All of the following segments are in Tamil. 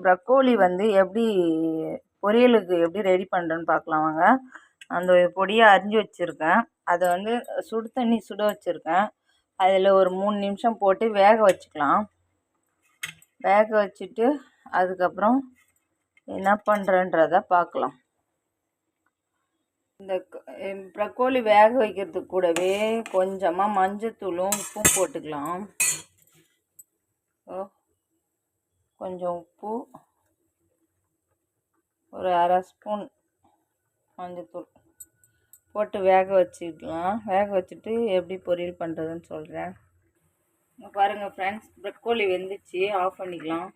ப்ரக்கோலி வந்து எப்படி பொரியலுக்கு எப்படி ரெடி பண்ணுறேன்னு பார்க்கலாம் வாங்க. அந்த பொடியை அரிஞ்சு வச்சுருக்கேன். அதை வந்து சுடு தண்ணி சுட வச்சுருக்கேன். அதில் ஒரு 3 நிமிஷம் போட்டு வேக வச்சுக்கலாம். வேக வச்சுட்டு அதுக்கப்புறம் என்ன பண்ணுறேன்றதை பார்க்கலாம். இந்த ப்ரக்கோலி வேக வைக்கிறதுக்கு கூடவே கொஞ்சமாக மஞ்சத்தூளும் உப்பும் போட்டுக்கலாம். கொஞ்சம் உப்பு, ஒரு அரை ஸ்பூன் மஞ்சத்தூள் போட்டு வேக வச்சுக்கலாம். வேக வச்சுட்டு எப்படி பொரியல் பண்ணுறதுன்னு சொல்கிறேன். பாருங்கள் ஃப்ரெண்ட்ஸ், ப்ரக்கோலி வெந்துச்சு. ஆஃப் பண்ணிக்கலாம்.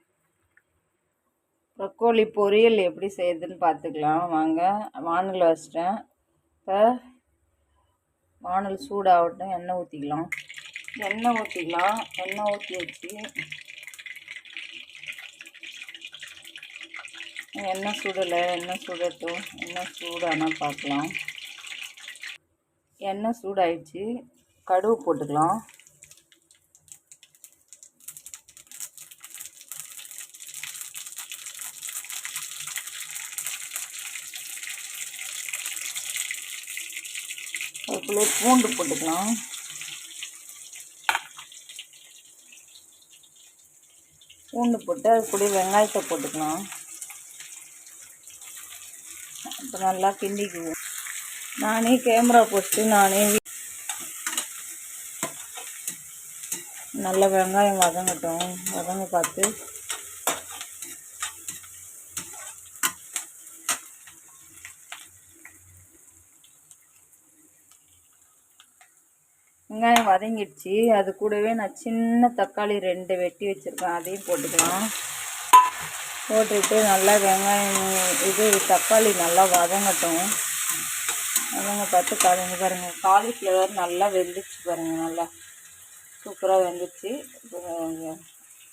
ப்ரக்கோலி பொரியல் எப்படி செய்யுதுன்னு பார்த்துக்கலாம் வாங்க. வானல் வச்சிட்டேன். இப்போ வானல் சூடாகட்டும். எண்ணெய் ஊற்றிக்கலாம். எண்ணெய் ஊற்றி வச்சு எண்ணெய் சுடலை. எண்ணெய் சுடட்டும். எண்ணெய் சூடானால் பார்க்கலாம். எண்ணெய் சூடாயிடுச்சு. கடுகு போட்டுக்கலாம். அதுக்குள்ளே பூண்டு போட்டுக்கலாம். பூண்டு போட்டு அது கூட வெங்காயத்தை போட்டுக்கலாம். இப்போ நல்லா கிண்டிக்குவோம். நானே கேமரா போட்டு நல்லா வெங்காயம் வதங்கட்டும். வதங்க பார்த்து வெங்காயம் வதங்கிடுச்சு. அது கூடவே நான் சின்ன தக்காளி 2 வெட்டி வச்சுருக்கேன். அதையும் போட்டுக்கலாம். போட்டுட்டு நல்லா வெங்காயம் தக்காளி நல்லா வதங்கட்டும். வதங்க பார்த்து பாருங்கள். காலிஃப்ளவர் நல்லா வெந்துச்சு பாருங்கள். நல்லா சூப்பராக வெந்துச்சு.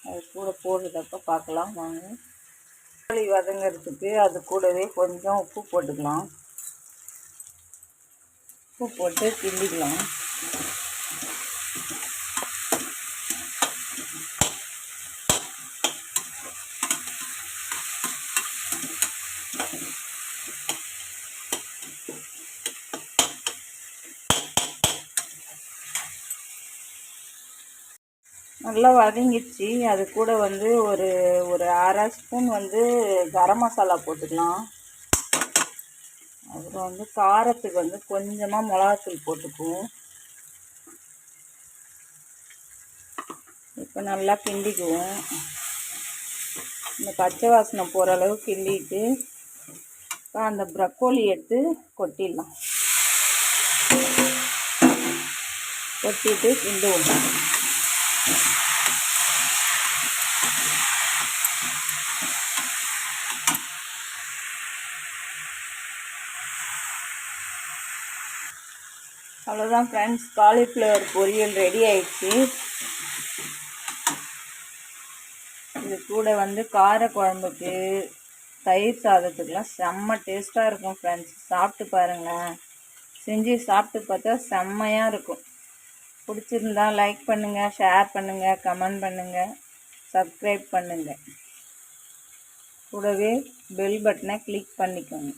அது கூட போடுறதப்போ பார்க்கலாம் வாங்க. தக்காளி வதங்கிறதுக்கு அது கூடவே கொஞ்சம் உப்பு போட்டுக்கலாம். உப்பு போட்டு கிண்டிக்கலாம். நல்லா வதங்கிடுச்சு. அது கூட வந்து ஒரு அரை ஸ்பூன் வந்து கரம் மசாலா போட்டுக்கலாம். அப்புறம் வந்து காரத்துக்கு வந்து கொஞ்சமாக மிளகாத்தூள் போட்டுக்குவோம். இப்போ நல்லா கிண்டிக்குவோம். இந்த பச்சை வாசனை போகிற அளவு கிண்டிட்டு இப்போ அந்த ப்ரக்கோலி எடுத்து கொட்டிடலாம். கொட்டிட்டு கிண்டுவோம். அவ்வளோதான் ஃப்ரெண்ட்ஸ், காலிஃப்ளவர் பொரியல் ரெடி ஆயிடுச்சு. இது கூட வந்து கார குழம்புக்கு, தயிர் சாதத்துக்கெலாம் செம்ம டேஸ்ட்டாக இருக்கும் ஃப்ரெண்ட்ஸ். சாப்பிட்டு பாருங்களேன். செஞ்சு சாப்பிட்டு பார்த்தா செம்மையாக இருக்கும். பிடிச்சிருந்தா லைக் பண்ணுங்கள், ஷேர் பண்ணுங்கள், கமெண்ட் பண்ணுங்கள், சப்ஸ்கிரைப் பண்ணுங்கள். கூடவே பெல் பட்டனை கிளிக் பண்ணிக்கோங்க.